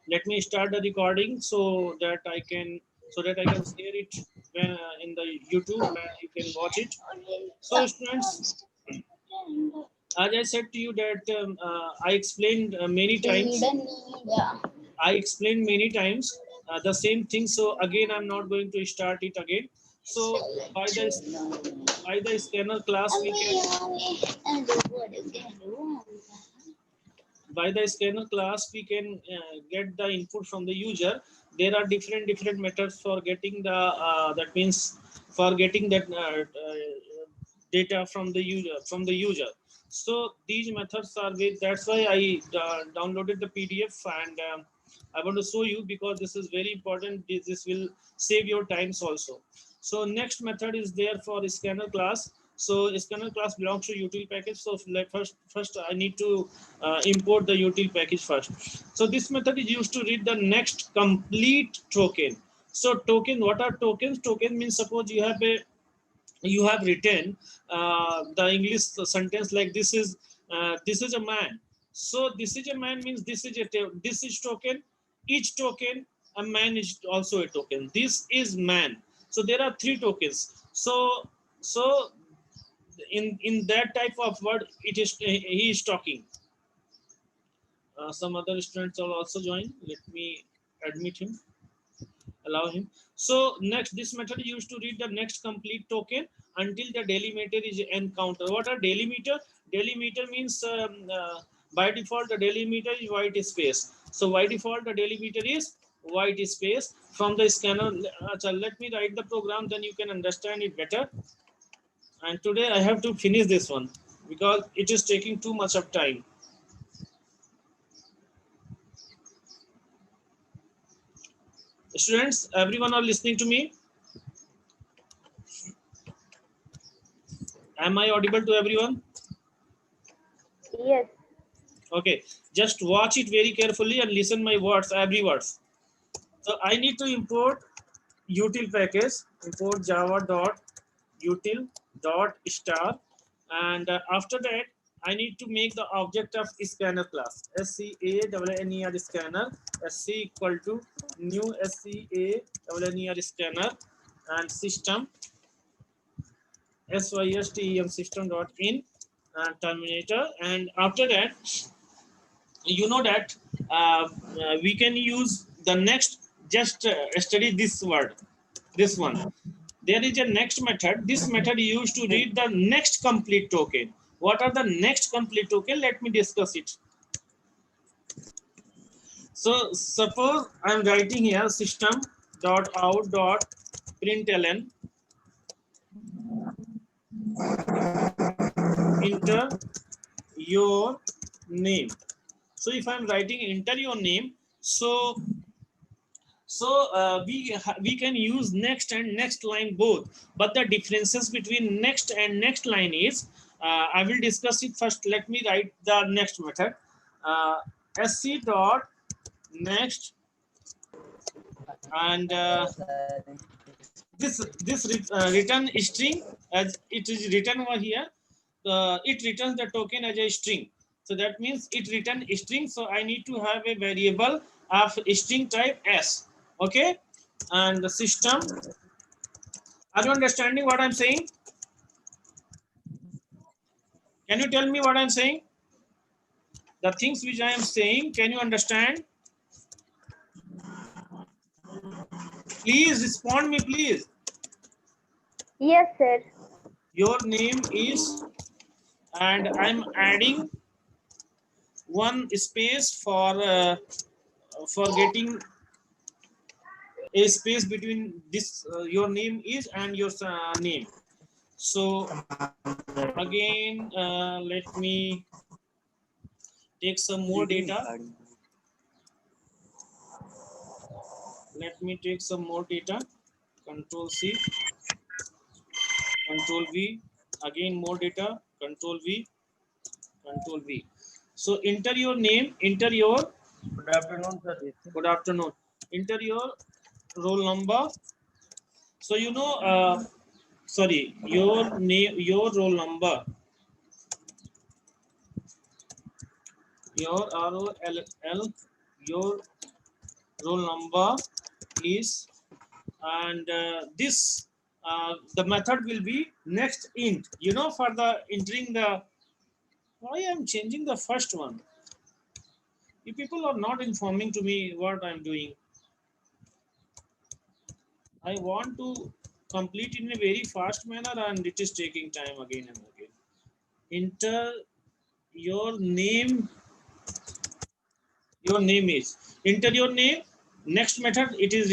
Let me start the recording so that I can share it when in the YouTube and you can watch it. So students, as I said to you that I explained many times. I explained many times the same thing. So again, I'm not going to start it again. So by the scanner class, we can by the scanner class we can get the input from the user. There are different methods for getting the that means for getting that data from the user. So these methods are with, that's why I downloaded the PDF, and I want to show you because this is very important. This will save your times also. So next method is there for scanner class. So scanner class belongs to util package. So like first I need to import the util package first. So this method is used to read the next complete token. So token, what are tokens? Token means suppose you have written the English sentence like this is a man. So this is a man means this is token. Each token, a man is also a token. This is man. So there are three tokens. So in that type of word, it is he is talking. Some other students will also join. Let me admit him, allow him. So next, this method is used to read the next complete token until the delimiter is encountered. What are delimiter? Delimiter means by default the delimiter is white space. So by default the delimiter is white space from the scanner. Let me write the program, then you can understand it better. And today I have to finish this one because it is taking too much of time. Students, everyone are listening to me? Am I audible to everyone? Yes. Okay, just watch it very carefully and listen my words, every words. So I need to import util package, import java.util.star, and after that I need to make the object of scanner class, scanner scanner, sc equal to new scanner scanner, and system system system.in and terminator. And after that, you know that we can use the next, just study this word, this one. There is a next method. This method is used to read the next complete token. What are the next complete token? Let me discuss it. So suppose I'm writing here system.out.println, enter your name. So if I'm writing enter your name, so we can use next and next line both, but the differences between next and next line is I will discuss it first. Let me write the next method, sc dot next, and this return string, as it is written over here, it returns the token as a string. So that means it returns a string. So I need to have a variable of string type s. Okay, and the system. Are you understanding what I'm saying? Can you tell me what I'm saying? The things which I am saying, can you understand? Please respond me, please. Yes, sir. Your name is, and I'm adding one space for getting a space between this your name is and your name. So again, let me take some more data. Let me take some more data. Control C, Control V. Again more data. Control V, Control V. So enter your name. Enter your. Good afternoon, sir. Good afternoon. Enter your roll number. So you know, sorry, your name, your roll number, your ROLL, your roll number is, and this the method will be next int. You know, for the entering the, why I am changing the first one. You people are not informing to me what I am doing. I want to complete in a very fast manner, and it is taking time again and again. Enter your name. Your name is, enter your name. Next method, it is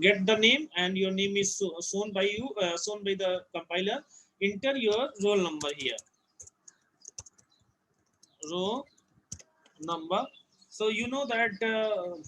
get the name, and your name is shown by you, shown by the compiler. Enter your roll number here. Roll number. So you know that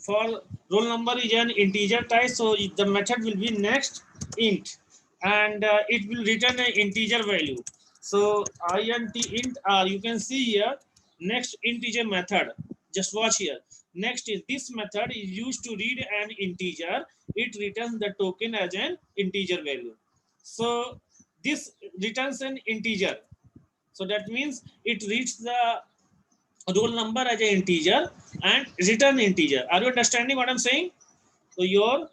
for roll number is an integer type, so the method will be next int, and it will return an integer value. So int int r, you can see here, next integer method. Just watch here. Next is, this method is used to read an integer. It returns the token as an integer value. So this returns an integer. So that means it reads the roll number as an integer and return integer. Are you understanding what I'm saying? So your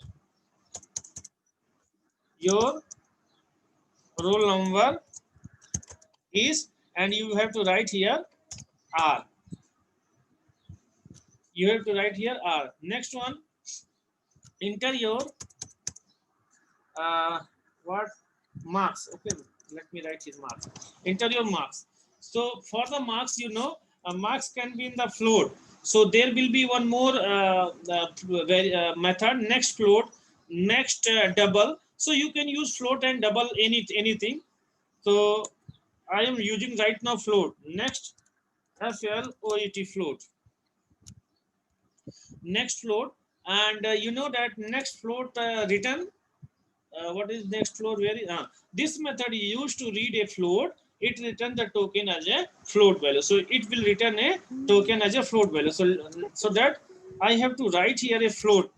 roll number is, and you have to write here r. You have to write here r. Next one, enter your what marks. Okay, let me write here marks. Enter your marks. So for the marks, you know, marks can be in the float. So there will be one more method, next float, next double. So you can use float and double anything. So I am using right now float. Next float, float. Next float, and you know that next float return. What is next float? This method is used to read a float. It returns the token as a float value. So it will return a token as a float value. So that I have to write here a float.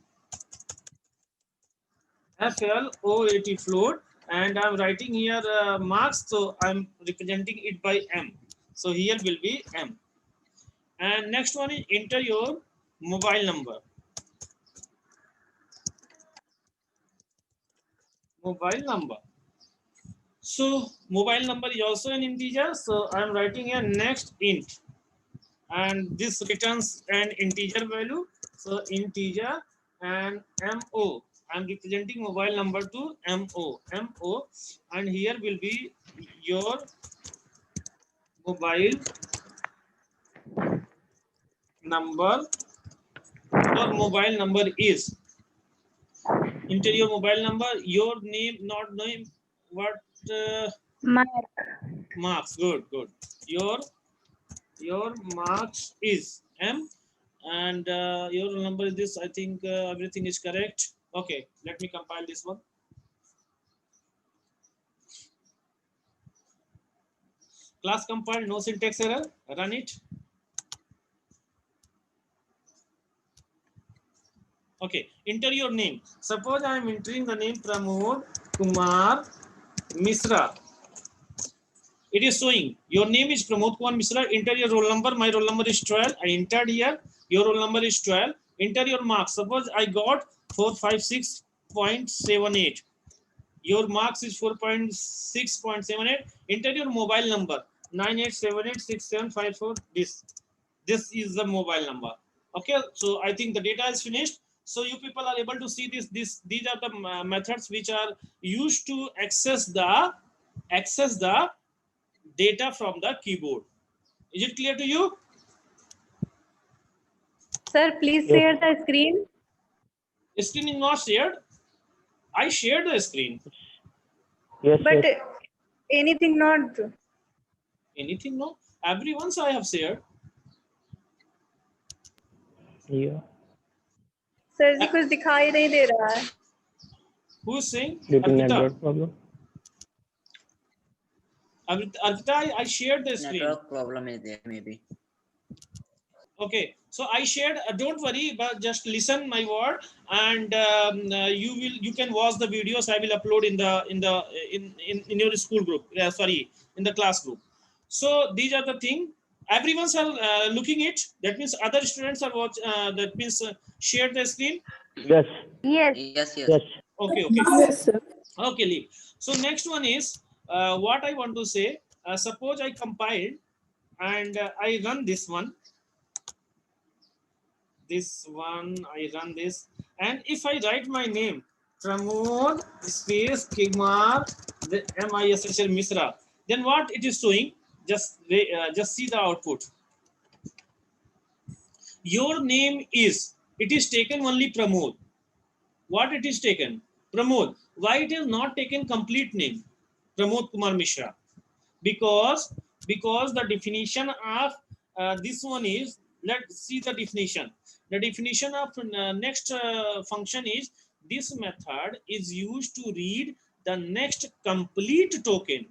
float float, and I'm writing here marks. So I'm representing it by M. So here will be M. And next one is enter your mobile number. Mobile number. So mobile number is also an integer. So I'm writing a next int, and this returns an integer value. So integer and MO. I'm representing mobile number to MO. And here will be your mobile number. Your mobile number is. Enter your mobile number. Your name, not name. What? Marks. Good. Your marks is M, and your number is this. I think everything is correct. Okay, let me compile this one. Class compiled, no syntax error. Run it. Okay, enter your name. Suppose I am entering the name Pramod Kumar Misra. It is showing your name is Pramod Kumar Misra. Enter your roll number. My roll number is 12. I entered here. Your roll number is 12. Enter your marks. Suppose I got 456.78. Your marks is 4.6.78. Enter your mobile number 98786754. This is the mobile number. Okay, so I think the data is finished. So you people are able to see this. These are the methods which are used to access the data from the keyboard. Is it clear to you? Sir, please share the screen. Screen is not shared. I shared the screen. Yes, But yes. anything not. Anything no? Everyone's I have shared. Yeah. Sir ji कुछ दिखाई नहीं दे रहा है. Who is saying? Due to Arpita. network problem. Arpita, I shared the screen. Network problem is there maybe. Okay, so I shared. Don't worry, but just listen my word, and you can watch the videos I will upload in your school group. Sorry, in the class group. So these are the thing. Everyone's are looking it. That means other students are watch. That means share the screen. Yes. Yes. Yes, yes. Yes. Okay, okay, Yes, sir. okay. Leave. So next one is what I want to say. Suppose I compiled and I run this one. I run this, and if I write my name, Pramod space Kumar, the MISHL Misra, then what it is showing? Just see the output. Your name is, it is taken only Pramod. What it is taken? Pramod. Why it is not taken complete name? Pramod Kumar Mishra. Because the definition of this one is, let's see the definition. The definition of next function is, this method is used to read the next complete token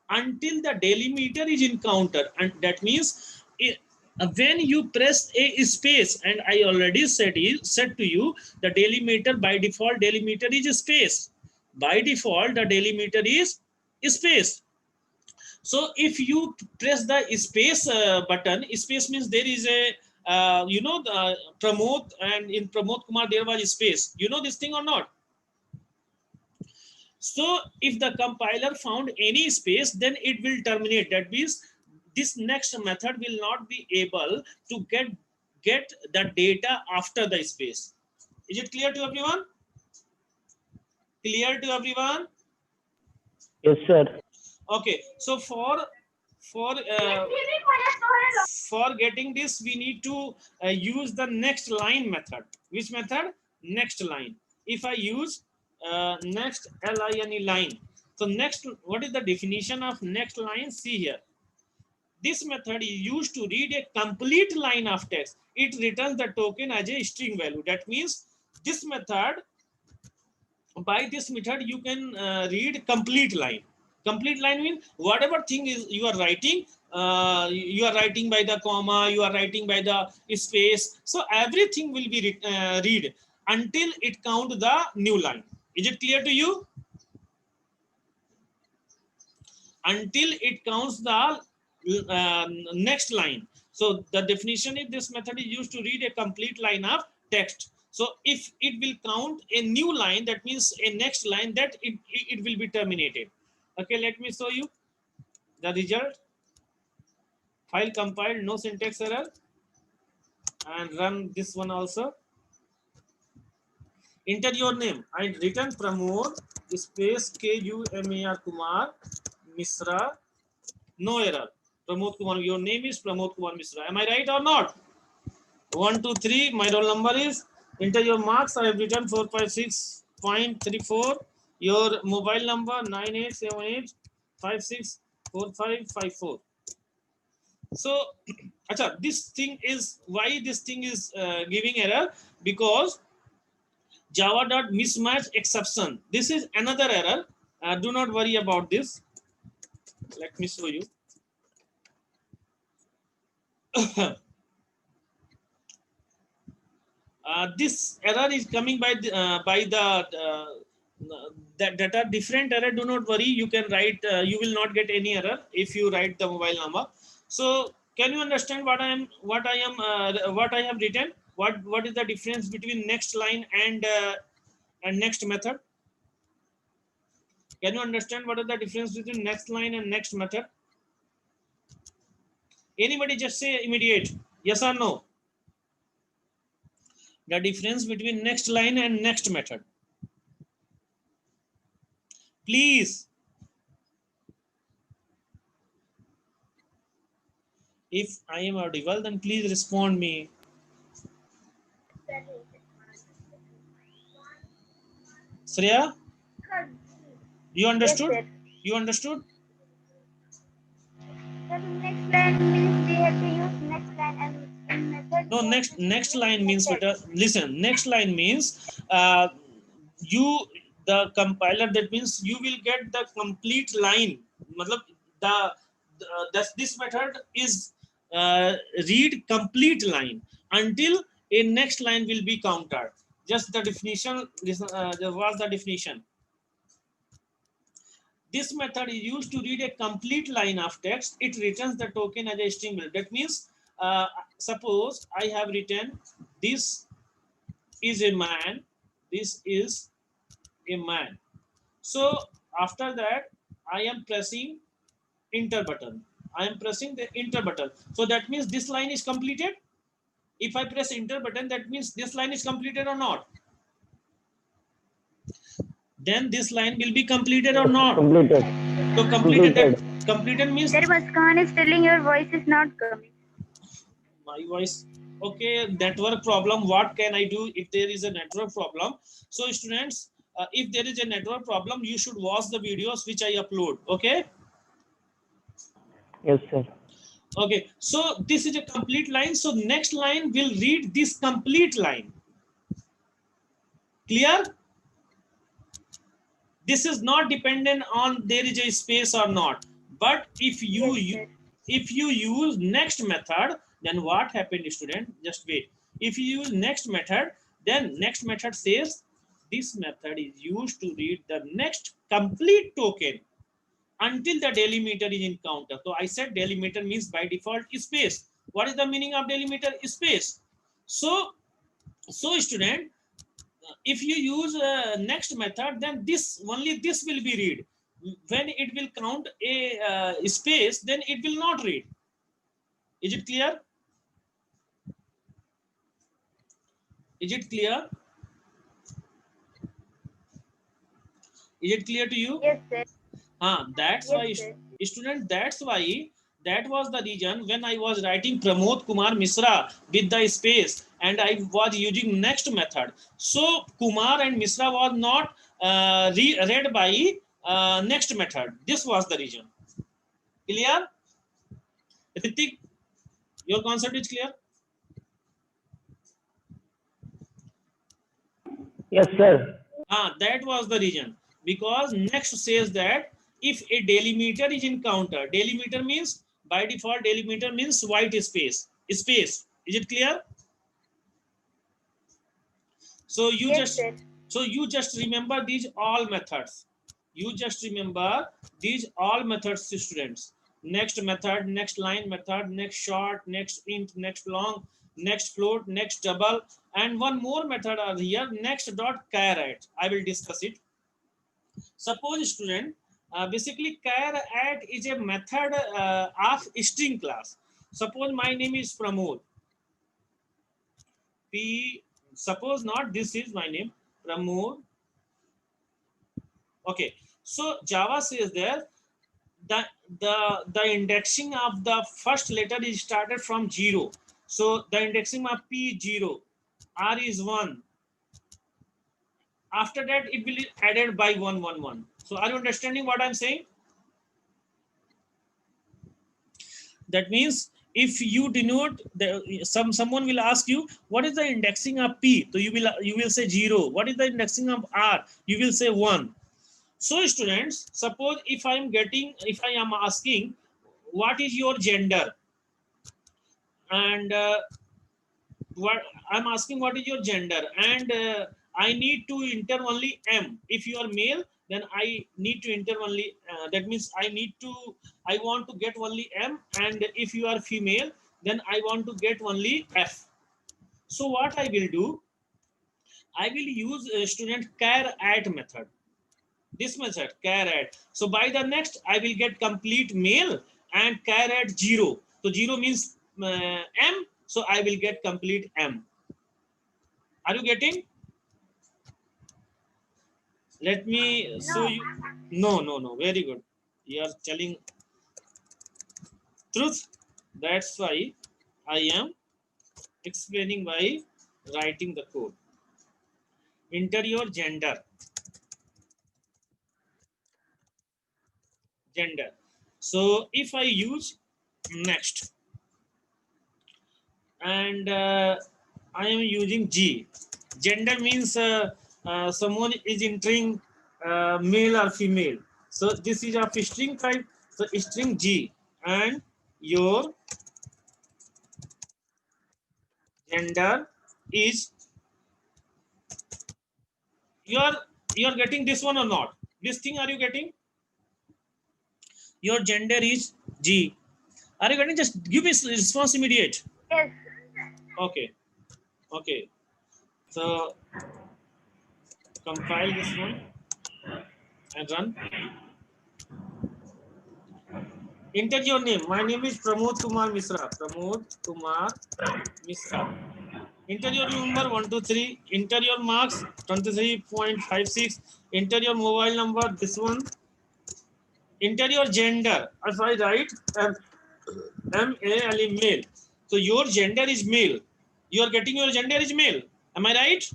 until the delimiter is encountered. And that means when you press a space, and I already said to you, the delimiter by default delimiter is space. By default the delimiter is space. So if you press the space button, space means there is a the Pramod, and in Pramod Kumar there was space. You know this thing or not? So if the compiler found any space, then it will terminate. That means this next method will not be able to get the data after the space. Is it clear to everyone? Clear to everyone? Yes, sir. Okay, so for getting this, we need to use the next line method. Which method? Next line. If I use next line line, so next, what is the definition of next line? See here. This method is used to read a complete line of text. It returns the token as a string value. That means this method, by this method you can read complete line. Complete line means whatever thing is you are writing by the comma, you are writing by the space, so everything will be read until it count the new line. Is it clear to you? Until it counts the next line. So the definition is, this method is used to read a complete line of text. So if it will count a new line, that means a next line, that it will be terminated. Okay, let me show you the result. File compiled, no syntax error, and run this one also. Enter your name. I written Pramod space Kumar Kumar Misra. No error. Pramod Kumar. Your name is Pramod Kumar Misra. Am I right or not? 1, 2, 3. My roll number is. Enter your marks. I have written 456.34. Your mobile number 9878564554. So, acha, this thing is, why this thing is giving error? Because java.mismatch exception. This is another error. Do not worry about this. Let me show you. This error is coming by the that are different error. Do not worry. You can write. You will not get any error if you write the mobile number. So can you understand what I have written? What is the difference between next line and next method? Can you understand what is the difference between next line and next method? Anybody just say immediate, yes or no? The difference between next line and next method. Please. If I am audible, then please respond me. Shreya, you understood? Yes, you understood? so next line means we have to use next line and method. No, next line means, listen, next line means the compiler, that means you will get the complete line. This method is read complete line until a next line will be counted. Just the definition. This was the definition. This method is used to read a complete line of text. It returns the token as a string. That means, suppose I have written, this is a man, this is a man. So after that, I am pressing enter button. I am pressing the enter button. So that means this line is completed. If I press enter button, that means this line is completed or not. Then this line will be completed or not. Completed. So completed means Sir, Muskan is telling your voice is not coming. my voice. Okay, network problem. What can I do if there is a network problem? So students, if there is a network problem, you should watch the videos which I upload. Okay. Yes, sir. Okay, so this is a complete line. So next line will read this complete line. Clear? This is not dependent on there is a space or not. But if you use next method, then what happened, student? Just wait. If you use next method, then next method says this method is used to read the next complete token until the delimiter is encountered. So I said delimiter means by default space. What is the meaning of delimiter? Space. So student, if you use next method, then this only this will be read. When it will count a space, then it will not read. Is it clear? Is it clear? Is it clear to you? Yes, sir. That's Yes, why, sir. student, that's why that was the reason when I was writing Pramod Kumar Misra with the space and I was using next method. So Kumar and Misra was not read by next method. This was the reason. Clear? Ritik, your concept is clear? Yes, sir. That was the reason, because next says that if a delimiter is encountered, delimiter means by default delimiter means white space. Is it clear? So you just remember these all methods. You just remember these all methods, students. Next method, next line method, next short, next int, next long, next float, next double, and one more method are here, next dot char at. I will discuss it. Suppose student, basically char at is a method of string class. Suppose my name is Pramod. Suppose not, this is my name, Pramod. Okay, so Java says there the indexing of the first letter is started from 0. So the indexing of P 0, R is 1. After that, it will be added by 1, 1, 1. So are you understanding what I'm saying? That means if you denote someone will ask you what is the indexing of P, so you will say 0. What is the indexing of R? You will say 1. So students, suppose if I am asking what is your gender, and what I'm asking what is your gender, and I need to enter only M. If you are male, then I need to enter only that means I want to get only M, and if you are female, then I want to get only F. So what I will do, I will use student char at method. This method char at. So by the next I will get complete male and char at 0. So 0 means M. So I will get complete M. Are you getting? Let me show you. No. Very good. You are telling truth. That's why I am explaining by writing the code. Enter your gender. So if I use next and I am using G. Gender means someone is entering male or female. So this is of string type. So string G, and your gender is, you are getting this one or not? This thing are you getting? Your gender is G. Are you getting? Just give me response immediate. Yes. Okay. Okay. So compile this one and run. Enter your name. My name is Pramod Kumar Misra. Pramod Kumar Misra. Enter your number 123. Enter your marks 23.56. Enter your mobile number, this one. Enter your gender. If I write M-A-L-E, male. So your gender is male. You are getting your gender is male. Am I right?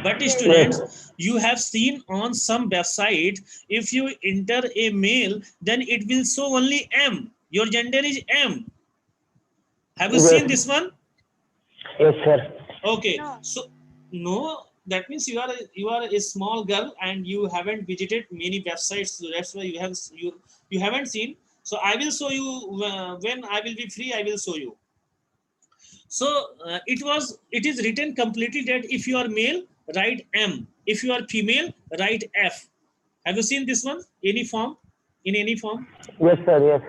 But students, you have seen on some website, if you enter a male, then it will show only M. Your gender is M. Have you seen this one? Yes, sir. Okay. No. So no, that means you are a small girl and you haven't visited many websites. So that's why you haven't seen. So I will show you when I will be free. I will show you. So it is written completely that if you are male, write M. If you are female, write F. Have you seen this one? Any form? In any form? Yes, sir. Yes.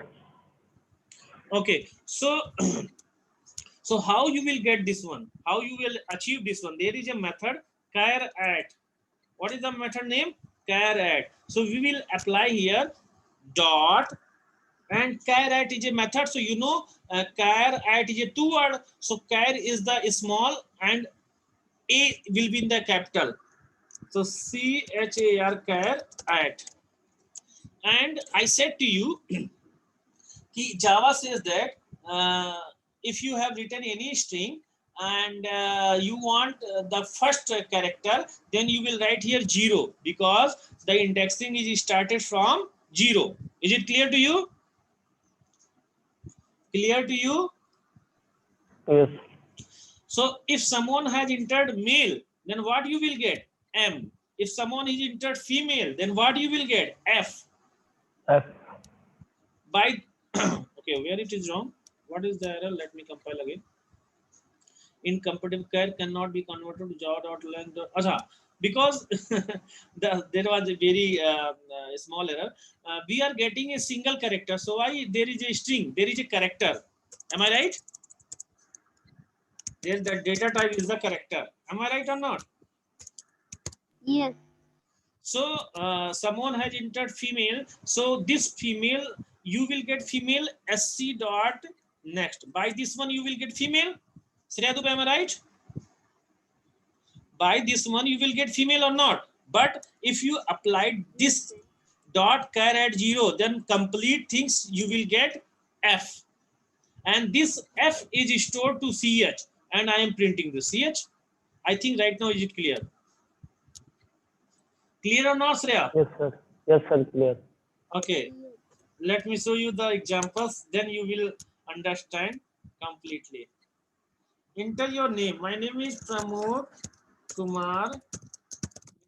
Okay. So so how you will get this one? How you will achieve this one? There is a method char at. What is the method name? Char at. So we will apply here dot and char at is a method. So you know char at is a two word. So char is the small and A will be in the capital. So CHAR char at. And I said to you, Java says that if you have written any string and you want the first character, then you will write here 0 because the indexing is started from 0. Is it clear to you? Clear to you? Yes. So if someone has entered male, then what you will get? M. If someone is entered female, then what you will get? F. F. By okay, where it is wrong? What is the error? Let me compile again. Incompatible char cannot be converted to java.lang. Because there was a very small error. We are getting a single character. So why there is a string? There is a character. Am I right? There the data type is the character. Am I right or not? Yes. So someone has entered female. So this female, you will get female sc dot next. By this one, you will get female. Shreya Dubey, am I right? By this one, you will get female or not. But if you apply this dot char at 0, then complete things you will get F. And this F is stored to CH. And I am printing the CH. I think right now is it clear? Clear or not, Shreya? Yes, sir. Yes, sir. Clear. Okay. Let me show you the examples. Then you will understand completely. Enter your name. My name is Pramod Kumar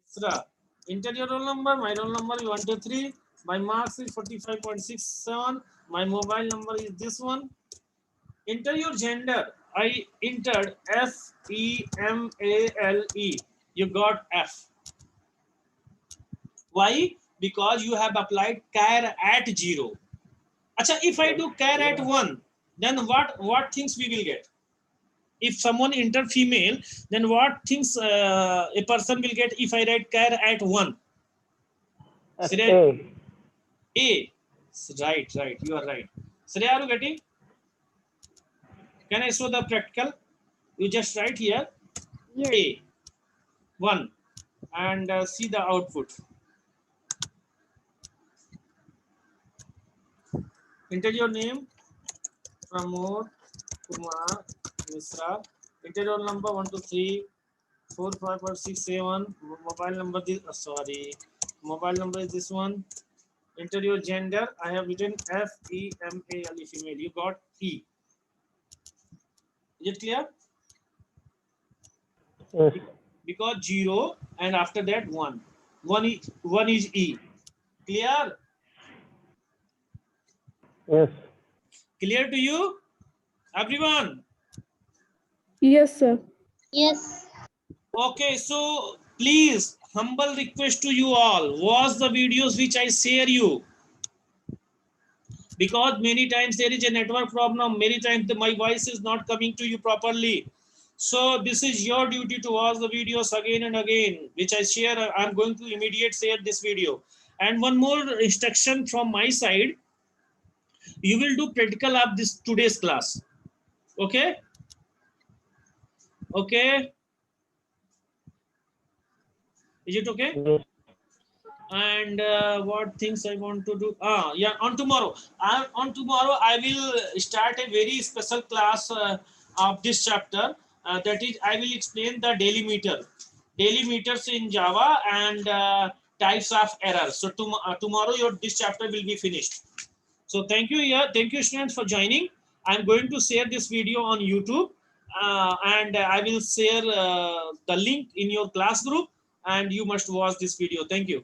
Misra. Enter your roll number. My roll number is 123. My marks is 45.67. My mobile number is this one. Enter your gender. I entered FEMALE. You got F. Why? Because you have applied char at 0. Acha, if I do char at 1, then what things we will get? If someone enter female, then what things a person will get if I write char at 1? A. A. Right. You are right. Shreya, are you getting? Can I show the practical? You just write here Yes. A. 1 and see the output. Enter your name, Pramod Kumar Misra. Enter your number 123 45.67. Mobile number is Mobile number is this one. Enter your gender. I have written FEMALE, female. You got E. Is it clear? Yes. Because 0 and after that 1. 1 is E. Clear? Yes. Clear to you? Everyone? Yes, sir. Yes. Okay, so please, humble request to you all. Watch the videos which I share you. because many times there is a network problem. Many times my voice is not coming to you properly. So this is your duty to watch the videos again and again, which I share. I'm going to immediate share this video. And one more instruction from my side. You will do practical of this today's class. Okay. Okay. Is it okay? Yes. And what things I want to do? Yeah, on tomorrow. On tomorrow, I will start a very special class of this chapter. That is, I will explain the daily meters in Java, and types of errors. So tomorrow, this chapter will be finished. So thank you, thank you, students, for joining. I'm going to share this video on YouTube, and I will share the link in your class group, and you must watch this video. Thank you.